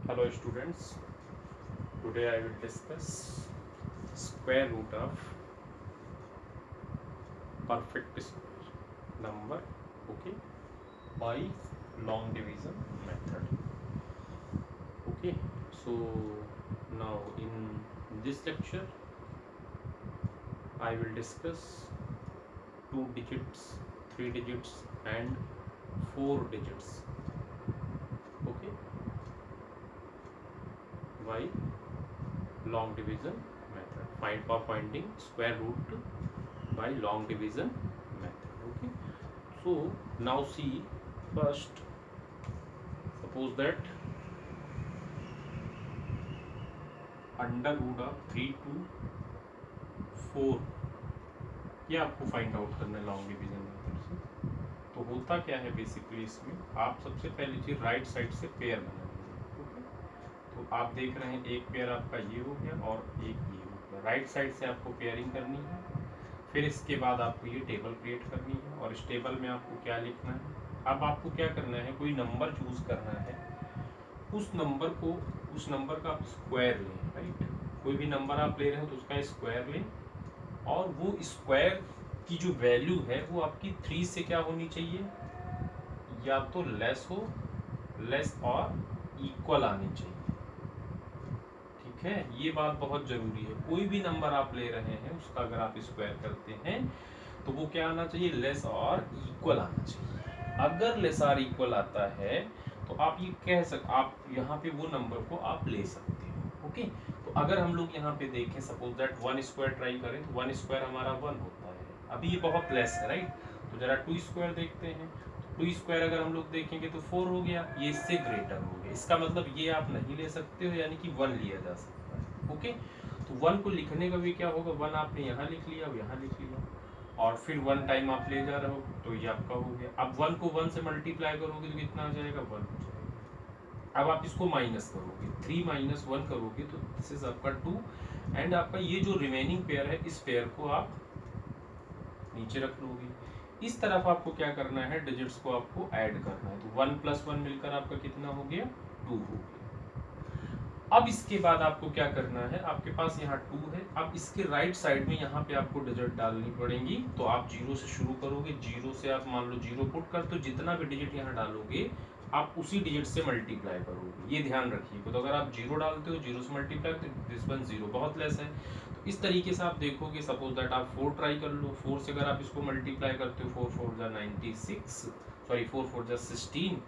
Hello students, today I will discuss square root of perfect square number, okay, by long division method. Okay, so now in this lecture I will discuss 2 digits, 3 digits and 4 digits, okay, by long division method. Finding square root by long division method. Okay, so now see, first suppose that under root of 3 to 4 ये आपको find out करना है long division method से। तो होता क्या है basically इसमें, आप सबसे पहली चीज राइट साइड से पेयर बनाएंगे। ओके, तो आप देख रहे हैं एक पेयर आपका ये हो गया और एक ये हो गया। राइट साइड से आपको पेयरिंग करनी है, फिर इसके बाद आपको ये टेबल क्रिएट करनी है और इस टेबल में आपको क्या लिखना है। अब आपको क्या करना है, कोई नंबर चूज करना है, उस नंबर का आप स्क्वायर लें। राइट, कोई भी नंबर आप ले रहे हो तो उसका स्क्वायर लें और वो स्क्वायर की जो वैल्यू है वो आपकी 3 से क्या होनी चाहिए, या तो लेस और इक्वल आनी चाहिए। ठीक है, ये बात बहुत जरूरी है। कोई भी नंबर आप ले रहे हैं उसका अगर आप स्क्वायर करते हैं तो वो क्या आना चाहिए, लेस और इक्वल आना चाहिए। अगर लेस और इक्वल आता है तो आप ये आप यहाँ पे वो नंबर को आप ले सकते हो। ओके, तो अगर हम लोग यहाँ पे देखें, सपोज दैट 1 स्क्वायर ट्राई करें तो 1 स्क्वायर हमारा 1 होता है। अभी ये बहुत लेस है। राइट, तो जरा 2 स्क्वायर देखते हैं। 2 स्क्वायर अगर हम लोग देखेंगे तो 4 हो गया, ये इससे ग्रेटर हो गया। इसका मतलब ये आप नहीं ले सकते हो, यानी कि 1 लिया जा सकता है। ओके, तो 1 को लिखने का भी क्या होगा, 1 आपने यहाँ लिख लिया, यहाँ लिख लिया और फिर 1 टाइम आप ले जा रहे हो तो ये आपका हो गया। अब 1 को 1 से मल्टीप्लाई करोगे तो कितना आ जाएगा, 1 हो जाएगा। अब आप इसको माइनस करोगे, 3 माइनस 1 करोगे तो दिस इज आपका 2 एंड आपका ये जो रिमेनिंग पेयर है इस पेयर को आप नीचे रख लोगे। इस तरफ आपको क्या करना है, डिजिट्स को आपको ऐड करना है। तो 1 प्लस 1 मिलकर आपका कितना हो गया, 2 हो गया। अब इसके बाद आपको क्या करना है, आपके पास यहाँ 2 है। अब इसके राइट साइड में यहाँ पे आपको डिजिट डालनी पड़ेंगी। तो आप 0 से शुरू करोगे, 0 से आप मान लो 0 पुट कर, तो जितना भी डिजिट यहाँ डालोगे आप उसी डिजिट से मल्टीप्लाई करोगे। ये ध्यान रखिए, तो अगर आप 0 डालते हो, 0 से मल्टीप्लाई तो दिस वन 0 बहुत लेस है। तो इस तरीके से आप देखोगे, सपोज दैट आप 4 ट्राई कर लो। 4 से अगर आप इसको मल्टीप्लाई करते हो, 4 4 जा 96, सॉरी 4 4 जा 16,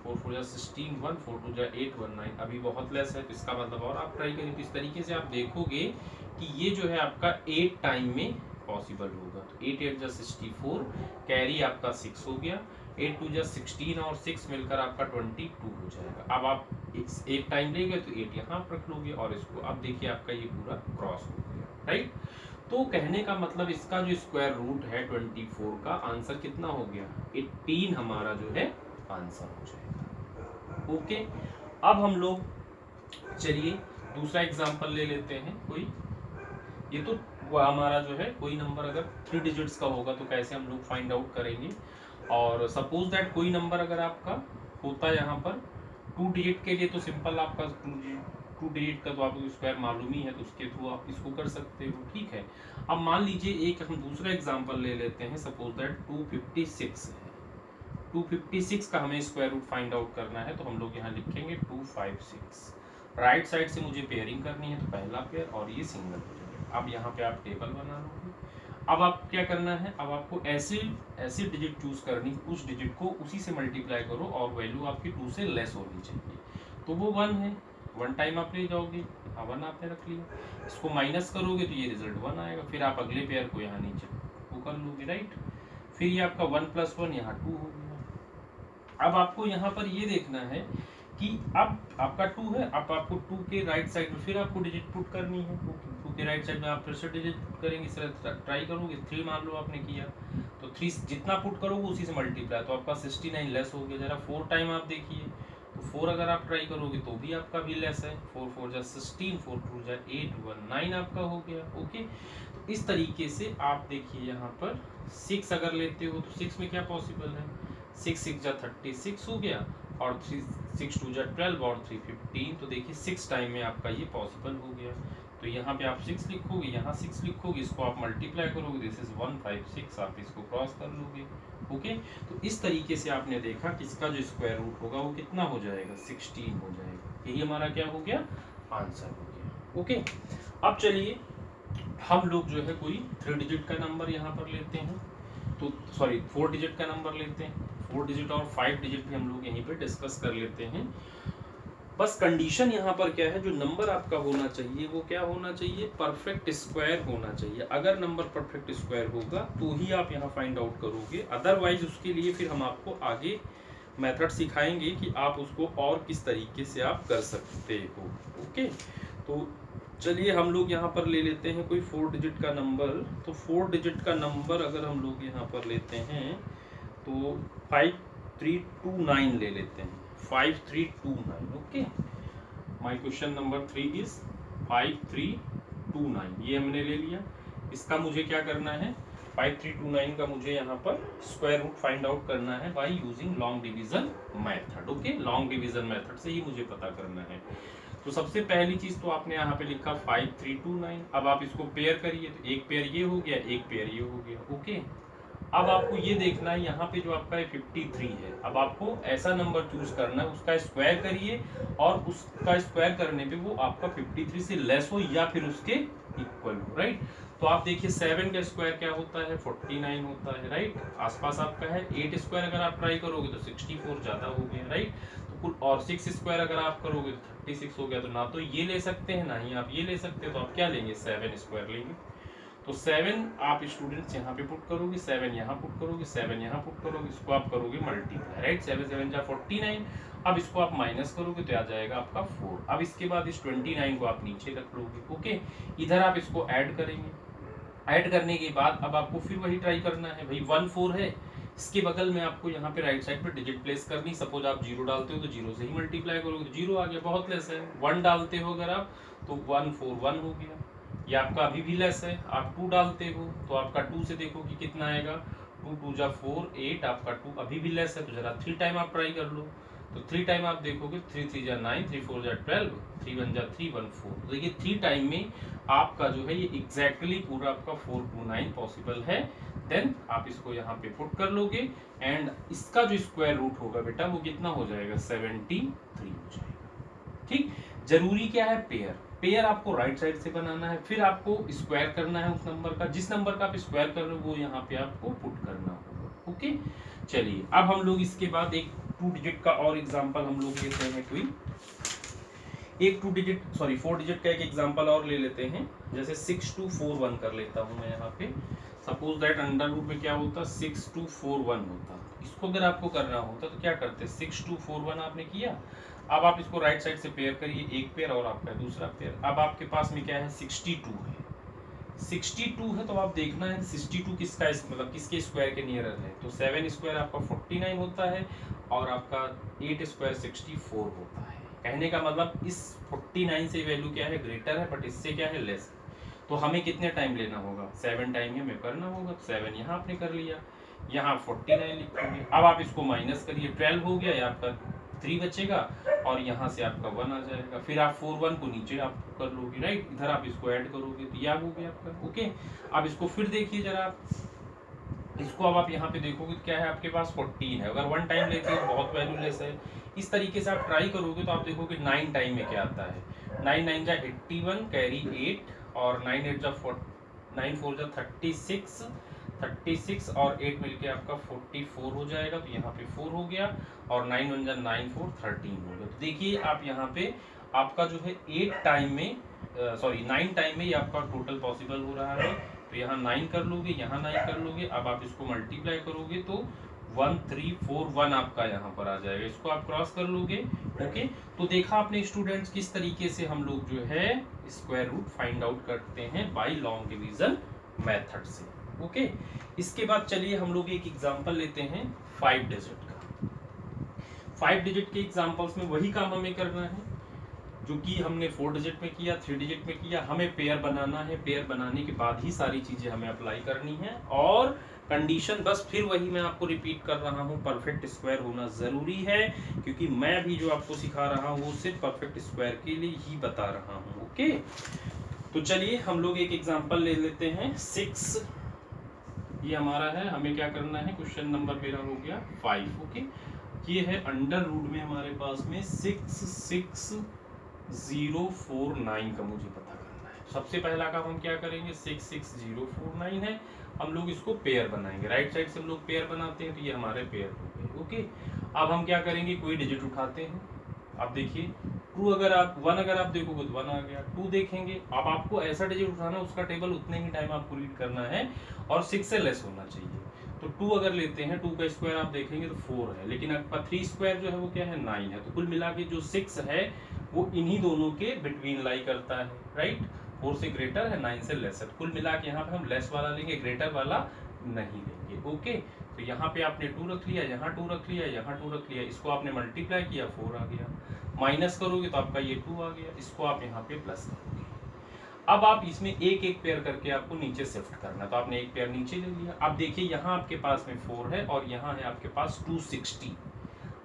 4 4 जा 16, 1 4 2 जा 8 1 9, अभी बहुत लेस है। तो इसका मतलब और आप ट्राई करें। तो इस तरीके से आप देखोगे कि ये जो है आपका 8 टाइम में पॉसिबल होगा। तो 8 8 जा 64, कैरी आपका 6 हो गया। 8 2 जा 16 और 6 मिलकर आपका 22 हो जाएगा। अब आप एक टाइम लेंगे तो 8 यहाँ रख लोगे और इसको अब देखिए आपका ये पूरा क्रॉस हो गया। राइट, तो कहने का मतलब इसका जो स्क्वायर रूट है 24 का आंसर कितना हो गया, 18 हमारा जो है आंसर हो जाएगा। ओके, अब हम लोग चलिए दूसरा एग्जांपल ले लेते हैं। कोई ये तो वो हमारा जो है कोई नंबर अगर 3 डिजिट्स का होगा तो कैसे हम लोग फाइंड आउट करेंगे। और सपोज दैट कोई नंबर अगर आपका होता है यहाँ पर 2 डिजिट के लिए, तो सिंपल आपका 2 डिजिट का तो आपको स्क्वायर मालूम ही है, तो उसके थ्रू आप इसको कर सकते हो। ठीक है, अब मान लीजिए एक हम दूसरा एग्जांपल ले लेते हैं। सपोज दैट 256 है। 256 का हमें स्क्वायर रूट फाइंड आउट करना है, तो हम लोग यहाँ लिखेंगे 256। राइट साइड से मुझे पेयरिंग करनी है, तो पहला पेयर और ये सिंगल हो जाएगा। अब यहाँ पे आप टेबल बना लोगे। अब आप क्या करना है, अब आपको ऐसी ऐसी डिजिट चूज करनी, उस डिजिट को उसी से मल्टीप्लाई करो और वैल्यू आपकी 2 से लेस होनी चाहिए। तो वो 1 है, 1 टाइम आप ले जाओगे, 1 आपने रख लिया। इसको माइनस करोगे तो ये रिजल्ट 1 आएगा। फिर आप अगले पेयर को यहाँ नीचे वो कर लोगे। राइट, फिर ये आपका 1 प्लस 1 यहाँ 2 हो गया। अब आपको यहाँ पर ये देखना है कि अब आपका 2 है, अब आपको 2 के राइट साइड में फिर आपको डिजिट पुट करनी है। 2 के राइट साइड में आप फिर से डिजिट पुट करेंगे। इस तरह ट्राई करोगे, 3 मान लो आपने किया तो 3 जितना पुट करोगे उसी से मल्टीप्लाई, तो आपका 69 लेस हो गया। जरा 4 टाइम आप देखिए, तो 4 अगर आप ट्राई करोगे तो भी आपका भी लेस है। 4 4 जा 16, 4 2 जा 8 1 9 आपका हो गया। ओके, तो इस तरीके से आप देखिए यहाँ पर 6 अगर लेते हो तो 6 में क्या पॉसिबल है, 6 6 जा 36 हो गया और 6 2 12 और 3 15, तो देखिए 6 टाइम में आपका ये पॉसिबल हो गया। तो यहाँ पे आप 6 लिखोगे, यहाँ 6 लिखोगे, इसको आप मल्टीप्लाई करोगे, दिस इज 156, आप इसको क्रॉस कर लोगे। ओके, तो इस तरीके से आपने देखा कि इसका जो स्क्वायर रूट होगा वो कितना हो जाएगा, 16 हो जाएगा। यही हमारा क्या हो गया, आंसर हो गया। ओके, अब चलिए हम लोग जो है कोई 3 डिजिट का नंबर यहाँ पर लेते हैं, तो सॉरी 4 डिजिट का नंबर लेते हैं। 4 डिजिट और 5 डिजिट भी हम लोग यहीं पे डिस्कस कर लेते हैं। बस कंडीशन यहाँ पर क्या है, जो नंबर आपका होना चाहिए वो क्या होना चाहिए, परफेक्ट स्क्वायर होना चाहिए। अगर नंबर परफेक्ट स्क्वायर होगा तो ही आप यहाँ फाइंड आउट करोगे, अदरवाइज उसके लिए फिर हम आपको आगे मेथड सिखाएंगे कि आप उसको और किस तरीके से आप कर सकते हो। ओके, तो चलिए हम लोग यहाँ पर ले लेते हैं कोई 4 डिजिट का नंबर। तो 4 डिजिट का नंबर अगर हम लोग यहाँ पर लेते हैं तो 5329 ले लेते हैं, 5329। Okay, my question number 3 is 5329, ये हमने ले लिया। इसका मुझे क्या करना है, 5329 का मुझे यहाँ पर स्क्वायर रूट फाइंड आउट करना है by using long division method. Okay, long division method से ही मुझे पता करना है। तो सबसे पहली चीज तो आपने यहाँ पे लिखा 5329। अब आप इसको पेयर करिए, तो एक पेयर ये हो गया, एक पेयर ये हो गया। ओके, अब आपको ये देखना है यहाँ पे जो आपका 53 है, अब आपको ऐसा नंबर चूज करना है, उसका स्क्वायर करिए और उसका स्क्वायर करने पे वो आपका 53 से लेस हो या फिर उसके इक्वल हो, राइट। तो आप देखिए 7 का स्क्वायर क्या होता है, 49 होता है, राइट। आसपास आपका है। 8 स्क्वायर अगर आप ट्राई करोगे तो 64 ज्यादा हो गया, राइट। तो कुल और 6 स्क्वायर अगर आप करोगे तो 36 हो गया। तो ना तो ये ले सकते हैं ना ही आप ये ले सकते हो, तो आप क्या लेंगे, 7 स्क्वायर लेंगे। तो 7 आप स्टूडेंट्स यहाँ पे पुट करोगे, 7 यहाँ पुट करोगे, 7 यहाँ पुट करोगे, इसको आप करोगे मल्टीप्लाई, राइट। 7 7 जा 49। अब इसको आप माइनस करोगे तो आ जाएगा आपका 4। अब इसके बाद इस 29 को आप नीचे रख लोगे। ओके, इधर आप इसको ऐड करेंगे। ऐड करने के बाद अब आपको फिर वही ट्राई करना है, भाई 1 4 है, इसके बगल में आपको यहाँ पे राइट साइड पे डिजिट प्लेस करनी। सपोज आप 0 डालते हो तो 0 से ही मल्टीप्लाई करोगे तो 0 आ गया, बहुत लेस है। 1 डालते हो अगर आप तो 1 4 1 हो गया, ये आपका अभी भी लेस है। आप 2 डालते हो तो आपका 2 से देखो कि कितना आएगा, 2 2 जा 4 8, आपका 2 अभी भी लेस है। तो जरा 3 टाइम आप ट्राई कर लो, तो 3 टाइम आप देखोगे, 3 3 जा 9, 3 4 जा 12, 3 1 जा 3 1 4। तो देखिए 3 टाइम में आपका जो है ये एग्जैक्टली पूरा आपका 429 पॉसिबल है। देन आप इसको यहाँ पे पुट कर लोगे एंड इसका जो स्क्वायर रूट होगा बेटा वो कितना हो जाएगा, 73 हो जाएगा। ठीक, जरूरी क्या है, पेयर। पेयर आपको राइट साइड से बनाना है, फिर आपको स्क्वायर करना है उस नंबर का, जिस नंबर का आप स्क्वायर कर रहे हो वो यहाँ पे आपको पुट करना होगा। ओके, चलिए अब हम लोग इसके बाद एक 2 डिजिट का और एग्जांपल हम लोग लेते हैं। कोई एक 4 डिजिट का एक एग्जांपल और ले लेते हैं। जैसे 6241 कर लेता हूं मैं यहाँ पे। सपोज दैट अंडर रूट में क्या होता, 6241 होता। इसको अगर आपको करना होता तो क्या करते, 6241 आपने किया। अब आप इसको राइट साइड से पेयर करिए, एक पेयर और आपका दूसरा पेयर। अब आपके पास में क्या है, 62 है। 62 है तो आप देखना है 62 किसका मतलब किसके स्क्वायर के नियर है। तो 7 स्क्वायर आपका 49 होता है और आपका 8 स्क्वायर 64 होता है। कहने का मतलब इस 49 से वैल्यू क्या है, ग्रेटर है, बट इससे क्या है, लेस। तो हमें कितने टाइम लेना होगा, 7 टाइम हमें करना होगा। 7 यहाँ आपने कर लिया, यहाँ 49 लिखोगे। अब आप इसको माइनस करिए, 12 हो गया, आपका 3 बचेगा और यहाँ से आपका 1 आ जाएगा। फिर आप 4 1 को नीचे आप कर लोगे, राइट। इधर आप इसको ऐड करोगे तो यह हो गया आपका। ओके, अब इसको फिर देखिए जरा आप इसको, अब आप यहाँ पे देखोगे क्या है आपके पास, 14 है। अगर 1 टाइम लेते हो बहुत वैल्यूलेस है। इस तरीके से आप ट्राई करोगे तो आप देखोगे 9 टाइम में क्या आता है। 9 9 जा 81, कैरी 8 और 9 8 जा 9 4 जा 36, 36 और 8 मिलके आपका 44 हो जाएगा। तो यहाँ पे 4 हो गया और 9 1 जा 9 4 13 हो गया। तो देखिए आप यहाँ पे आपका जो है 8 टाइम में 9 टाइम में ये आपका टोटल पॉसिबल हो रहा है। तो यहाँ 9 कर लोगे, यहाँ 9 कर लोगे। अब आप इसको मल्टीप्लाई करोगे तो 1341 आपका यहाँ पर आ जाएगा। इसको आप क्रॉस कर लोगे। ओके, तो देखा आपने स्टूडेंट्स किस तरीके से हम लोग जो है स्क्वायर रूट फाइंड आउट करते हैं बाय लॉन्ग डिवीजन मेथड से। ओके, इसके बाद चलिए हम लोग एक एग्जांपल लेते हैं 5 डिजिट का। 5 डिजिट के एग्जांपल्स में वही काम हमें करना है। जो कि हमने 4 डिजिट में किया, 3 डिजिट में किया, हमें पेयर बनाना है। पेयर बनाने के बाद ही सारी चीज़ें हमें अप्लाई करनी है। और कंडीशन बस फिर वही मैं आपको रिपीट कर रहा हूँ, परफेक्ट स्क्वायर होना ज़रूरी है, क्योंकि मैं भी जो आपको सिखा रहा हूँ वो सिर्फ परफेक्ट स्क्वायर के लिए ही बता रहा हूँ। ओके, तो चलिए हम लोग एक एग्जांपल ले लेते हैं। 6 ये हमारा है, हमें क्या करना है, क्वेश्चन नंबर मेरा हो गया 5। ओके, ये है अंडर रूट में हमारे पास में 66049 का मुझे पता करना है। सबसे पहला काम हम क्या करेंगे, 66049 है, हम लोग इसको पेयर बनाएंगे। राइट साइड से हम लोग पेयर बनाते हैं, तो ये हमारे पेयर हो गए। ओके, अब हम क्या करेंगे, कोई डिजिट उठाते हैं। अब देखिए 2 अगर आप 1 अगर आप देखोगे तो 1 आ गया, 2 देखेंगे। अब आपको ऐसा डिजिट उठाना, उसका टेबल उतने ही टाइम आपको रीड करना है और 6 से लेस होना चाहिए। तो 2 अगर लेते हैं, 2 का स्क्वायर आप देखेंगे तो 4 है, लेकिन आपका 3 स्क्वायर जो है वो क्या है, 9 है। तो कुल मिला के जो 6 है वो इन्हीं दोनों के बिटवीन लाई करता है। राइट, 4 से ग्रेटर है, 9 से लेस है। तो कुल मिला के यहाँ पे हम लेस वाला लेंगे, ग्रेटर वाला नहीं लेंगे। ओके, तो यहाँ पे आपने 2 रख लिया, यहाँ 2 रख लिया, यहाँ 2 रख लिया, इसको आपने मल्टीप्लाई किया, 4 आ गया। माइनस करोगे तो आपका ये 2 आ गया, इसको आप यहाँ पे प्लस करोगे। अब आप इसमें एक एक पेयर करके आपको नीचे शिफ्ट करना है। तो आपने एक पेयर नीचे ले लिया। अब देखिए यहाँ आपके पास में 4 है और यहाँ है आपके पास 260।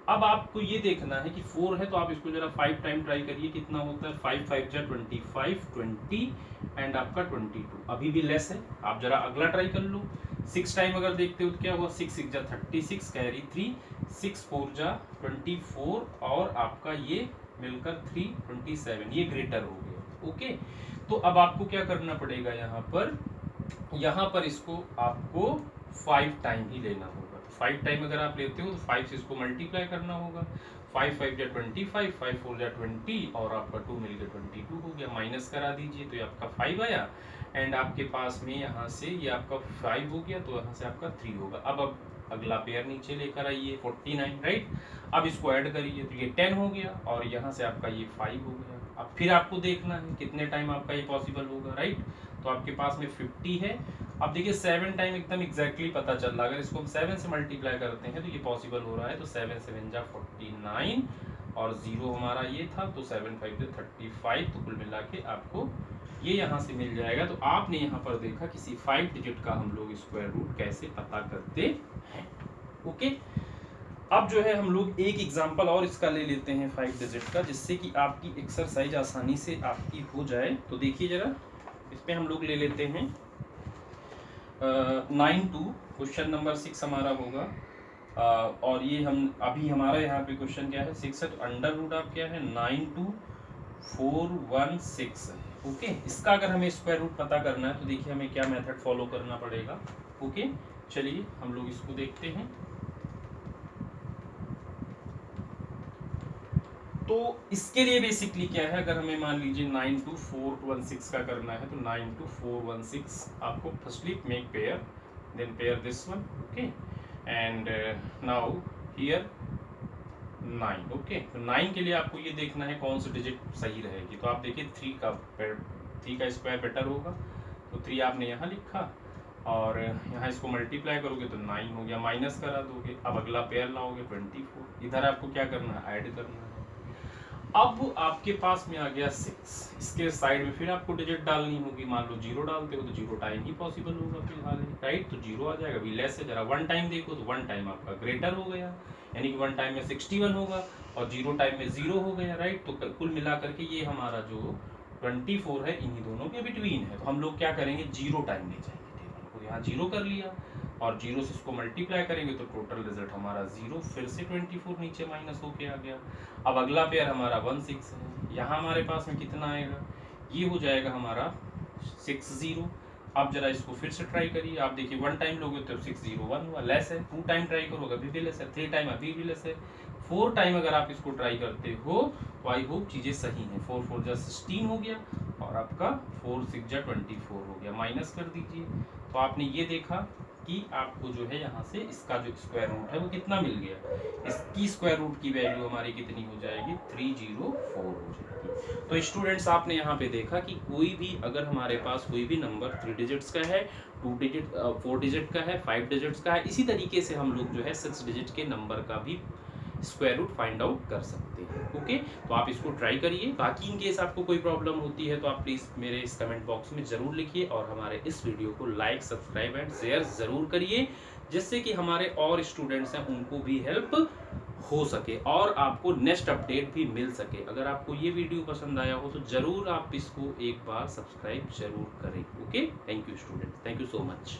अब आपको ये देखना है कि 4 है तो आप इसको जरा 5 टाइम ट्राई करिए, कितना होता है, 5 5 जा 25, 20 एंड आपका 22। अभी भी लेस है, आप जरा अगला ट्राई कर लो। 6 टाइम अगर देखते हो तो क्या हुआ, 6 6 जा 36, कैरी 3, 6 4 जा 24 और आपका ये मिलकर 3 27, ये ग्रेटर हो गया। ओके, तो अब आपको क्या करना पड़ेगा, यहाँ पर इसको आपको 5 टाइम ही लेना होगा। 5 टाइम अगर आप लेते हो तो 5 से इसको मल्टीप्लाई करना होगा। 5 5 जा 25, 5 4 जा 20 और आपका 2 मिलकर 22 हो गया। माइनस करा दीजिए तो ये आपका 5 आया एंड आपके पास में यहाँ से ये आपका 5 हो गया, तो यहाँ से आपका 3 होगा। अब अगला पेयर नीचे लेकर आइए, 49। राइट, अब इसको ऐड करिए तो ये 10 हो गया और यहाँ से आपका ये 5 हो गया। अब फिर आपको देखना है कितने टाइम आपका ये पॉसिबल होगा। राइट, तो आपके पास में 50 है। अब देखिए 7 टाइम एकदम एग्जैक्टली पता चल रहा है, अगर इसको हम 7 से मल्टीप्लाई करते हैं तो ये पॉसिबल हो रहा है। तो 7 7 जा 49 और 0 हमारा ये था, तो 7 5 जा 35। तो कुल मिला के आपको ये यहाँ से मिल जाएगा। तो आपने यहाँ पर देखा किसी 5 डिजिट का हम लोग स्क्वायर रूट कैसे पता करते हैं। ओके, अब जो है हम लोग एक एग्जांपल और इसका ले लेते हैं 5 डिजिट का, जिससे कि आपकी एक्सरसाइज आसानी से आपकी हो जाए। तो देखिए जरा, इस पे हम लोग ले लेते हैं 9 2, क्वेश्चन नंबर 6 हमारा होगा। और ये हम अभी हमारा यहाँ पे क्वेश्चन क्या है, 6 है, तो अंडर रूट आप क्या है 92416 है। ओके, इसका अगर हमें स्क्वायर रूट पता करना है तो देखिए हमें क्या मेथड फॉलो करना पड़ेगा। ओके, चलिए हम लोग इसको देखते हैं। तो इसके लिए बेसिकली क्या है, अगर हमें मान लीजिए 92416 का करना है तो 92416 आपको firstly make pair, then pair this one. Okay, and now here 9। Okay, तो 9 के लिए आपको ये देखना है कौन सी डिजिट सही रहेगी। तो आप देखिए 3 का स्क्वायर बेटर होगा, तो 3 आपने यहाँ लिखा और यहाँ इसको मल्टीप्लाई करोगे तो 9 हो गया, माइनस करा दोगे। अब अगला पेयर लाओगे 24, इधर आपको क्या करना है, ऐड करना है। अब आपके पास में आ गया 6, इसके साइड में फिर आपको डिजिट डालनी होगी। मान लो 0 डालते हो तो 0 टाइम ही पॉसिबल होगा फिलहाल। राइट, तो 0 आ जाएगा, अभी लेस है। जरा 1 टाइम देखो तो 1 टाइम आपका ग्रेटर हो गया, यानी कि 1 टाइम में 61 होगा और 0 टाइम में 0 हो गया। राइट, तो कुल मिला करके ये हमारा जो 24 है इन्हीं दोनों के बिटवीन है। तो हम लोग क्या करेंगे, 0 टाइम ले जाएंगे टेबल को, यहाँ 0 कर लिया और 0 से इसको मल्टीप्लाई करेंगे तो टोटल रिजल्ट हमारा 0, फिर से 24 नीचे माइनस होके आ गया। अब अगला पेयर हमारा 1 6 है, यहाँ हमारे पास में कितना आएगा, ये हो जाएगा हमारा 6 0। अब जरा इसको फिर से ट्राई करिए, आप देखिए 1 टाइम लोगे तो 6 0 1 हुआ, लेस है। 2 टाइम ट्राई करोगे अभी भी लेस है, 3 टाइम अभी भी लेस है, 4 टाइम अगर आप इसको ट्राई करते हो तो आई होप चीज़ें सही हैं। 4 4 जा 16 हो गया और आपका 4 6 जा 24 हो गया, माइनस कर दीजिए। तो आपने ये देखा कि आपको जो है यहाँ से इसका जो स्क्वायर रूट है वो कितना मिल गया। इसकी स्क्वायर रूट की वैल्यू हमारी कितनी हो जाएगी, 304 हो जाएगी। तो स्टूडेंट्स आपने यहाँ पे देखा कि कोई भी अगर हमारे पास कोई भी नंबर 3 डिजिट्स का है, 2 डिजिट 4 डिजिट का है, 5 डिजिट्स का है, इसी तरीके से हम लोग जो है 6 डिजिट के नंबर का भी स्क्वायर रूट फाइंड आउट कर सकते हैं। ओके, तो आप इसको ट्राई करिए। बाकी इन केस आपको कोई प्रॉब्लम होती है तो आप प्लीज़ मेरे इस कमेंट बॉक्स में ज़रूर लिखिए, और हमारे इस वीडियो को लाइक, सब्सक्राइब एंड शेयर ज़रूर करिए, जिससे कि हमारे और स्टूडेंट्स हैं उनको भी हेल्प हो सके और आपको नेक्स्ट अपडेट भी मिल सके। अगर आपको ये वीडियो पसंद आया हो तो ज़रूर आप इसको एक बार सब्सक्राइब ज़रूर करें। Okay, thank you students, thank you so much.